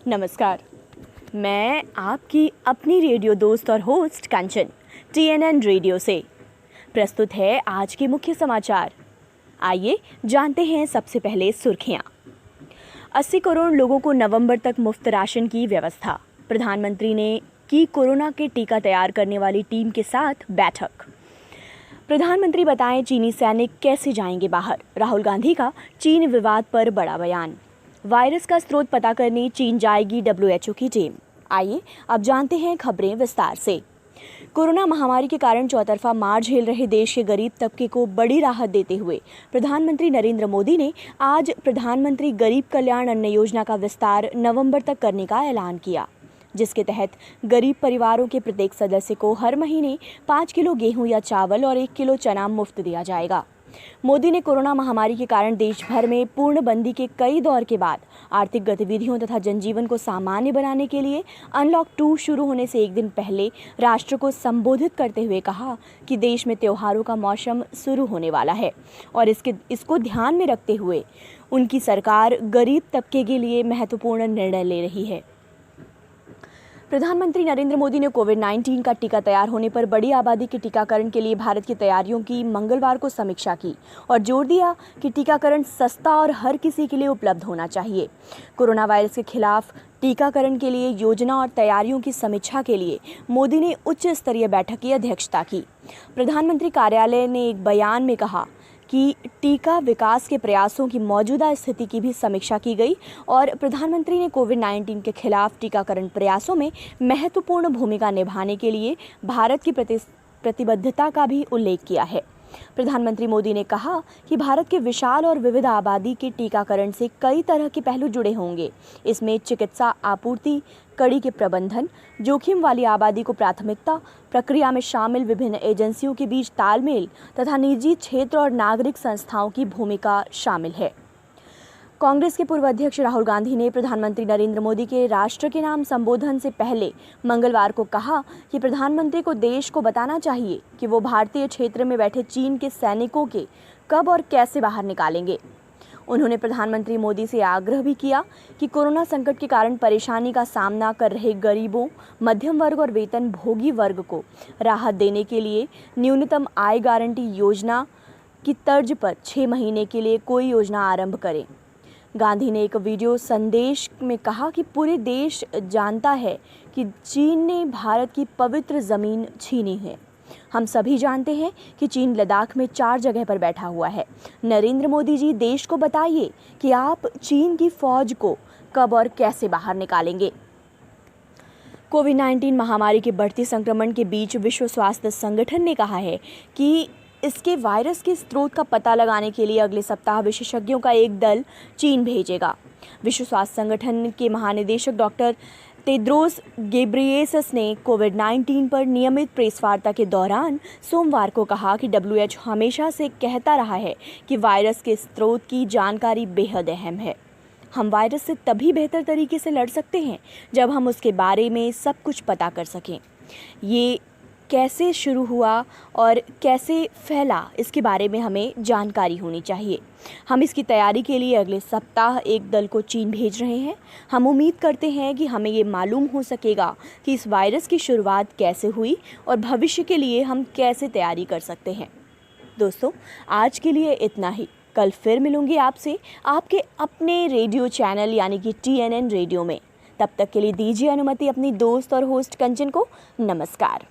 नमस्कार। मैं आपकी अपनी रेडियो दोस्त और होस्ट कंचन TNN रेडियो से प्रस्तुत है आज के मुख्य समाचार। आइए जानते हैं सबसे पहले सुर्खियां। 80 करोड़ लोगों को नवंबर तक मुफ्त राशन की व्यवस्था। प्रधानमंत्री ने की कोरोना के टीका तैयार करने वाली टीम के साथ बैठक। प्रधानमंत्री बताएं चीनी सैनिक कैसे जाएंगे बाहर। राहुल गांधी का चीन विवाद पर बड़ा बयान। वायरस का स्रोत पता करने चीन जाएगी WHO की टीम। आइए अब जानते हैं खबरें विस्तार से। कोरोना महामारी के कारण चौतरफा मार झेल रहे देश के गरीब तबके को बड़ी राहत देते हुए प्रधानमंत्री नरेंद्र मोदी ने आज प्रधानमंत्री गरीब कल्याण अन्न योजना का विस्तार नवंबर तक करने का ऐलान किया, जिसके तहत गरीब परिवारों के प्रत्येक सदस्य को हर महीने 5 किलो गेहूं या चावल और 1 किलो चना मुफ्त दिया जाएगा। मोदी ने कोरोना महामारी के कारण देश भर में पूर्णबंदी के कई दौर के बाद आर्थिक गतिविधियों तथा जनजीवन को सामान्य बनाने के लिए अनलॉक 2 शुरू होने से एक दिन पहले राष्ट्र को संबोधित करते हुए कहा कि देश में त्योहारों का मौसम शुरू होने वाला है और इसको ध्यान में रखते हुए उनकी सरकार गरीब तबके के लिए महत्वपूर्ण निर्णय ले रही है। प्रधानमंत्री नरेंद्र मोदी ने कोविड-19 का टीका तैयार होने पर बड़ी आबादी के टीकाकरण के लिए भारत की तैयारियों की मंगलवार को समीक्षा की और जोर दिया कि टीकाकरण सस्ता और हर किसी के लिए उपलब्ध होना चाहिए। कोरोना वायरस के खिलाफ टीकाकरण के लिए योजना और तैयारियों की समीक्षा के लिए मोदी ने उच्च स्तरीय बैठक की अध्यक्षता की। प्रधानमंत्री कार्यालय ने एक बयान में कहा कि टीका विकास के प्रयासों की मौजूदा स्थिति की भी समीक्षा की गई और प्रधानमंत्री ने कोविड-19 के खिलाफ टीकाकरण प्रयासों में महत्वपूर्ण भूमिका निभाने के लिए भारत की प्रतिबद्धता का भी उल्लेख किया है। प्रधानमंत्री मोदी ने कहा कि भारत के विशाल और विविध आबादी के टीकाकरण से कई तरह के पहलू जुड़े होंगे। इसमें चिकित्सा आपूर्ति कड़ी के प्रबंधन, जोखिम वाली आबादी को प्राथमिकता, प्रक्रिया में शामिल विभिन्न एजेंसियों के बीच तालमेल तथा निजी क्षेत्र और नागरिक संस्थाओं की भूमिका शामिल है। कांग्रेस के पूर्व अध्यक्ष राहुल गांधी ने प्रधानमंत्री नरेंद्र मोदी के राष्ट्र के नाम संबोधन से पहले मंगलवार को कहा कि प्रधानमंत्री को देश को बताना चाहिए कि वो भारतीय क्षेत्र में बैठे चीन के सैनिकों के कब और कैसे बाहर निकालेंगे। उन्होंने प्रधानमंत्री मोदी से आग्रह भी किया कि कोरोना संकट के कारण परेशानी का सामना कर रहे गरीबों, मध्यम वर्ग और वेतन भोगी वर्ग को राहत देने के लिए न्यूनतम आय गारंटी योजना की तर्ज पर 6 महीने के लिए कोई योजना आरंभ करें। गांधी ने एक वीडियो संदेश में कहा कि पूरे देश जानता है कि चीन ने भारत की पवित्र जमीन छीनी है। हम सभी जानते हैं कि चीन लद्दाख में 4 जगह पर बैठा हुआ है। नरेंद्र मोदी जी, देश को बताइए कि आप चीन की फौज को कब और कैसे बाहर निकालेंगे। कोविड-19 महामारी के बढ़ती संक्रमण के बीच विश्व स्वास्थ्य संगठन ने कहा है कि इसके वायरस के स्रोत का पता लगाने के लिए अगले सप्ताह विशेषज्ञों का एक दल चीन भेजेगा। विश्व स्वास्थ्य संगठन के महानिदेशक डॉक्टर तेद्रोस गेब्रियेसस ने कोविड-19 पर नियमित प्रेस वार्ता के दौरान सोमवार को कहा कि WHO हमेशा से कहता रहा है कि वायरस के स्रोत की जानकारी बेहद अहम है। हम वायरस से तभी बेहतर तरीके से लड़ सकते हैं जब हम उसके बारे में सब कुछ पता कर सकें। ये कैसे शुरू हुआ और कैसे फैला, इसके बारे में हमें जानकारी होनी चाहिए। हम इसकी तैयारी के लिए अगले सप्ताह एक दल को चीन भेज रहे हैं। हम उम्मीद करते हैं कि हमें ये मालूम हो सकेगा कि इस वायरस की शुरुआत कैसे हुई और भविष्य के लिए हम कैसे तैयारी कर सकते हैं। दोस्तों, आज के लिए इतना ही। कल फिर मिलूंगी आपसे आपके अपने रेडियो चैनल यानी कि TNN रेडियो में। तब तक के लिए दीजिए अनुमति अपनी दोस्त और होस्ट कंचन को। नमस्कार।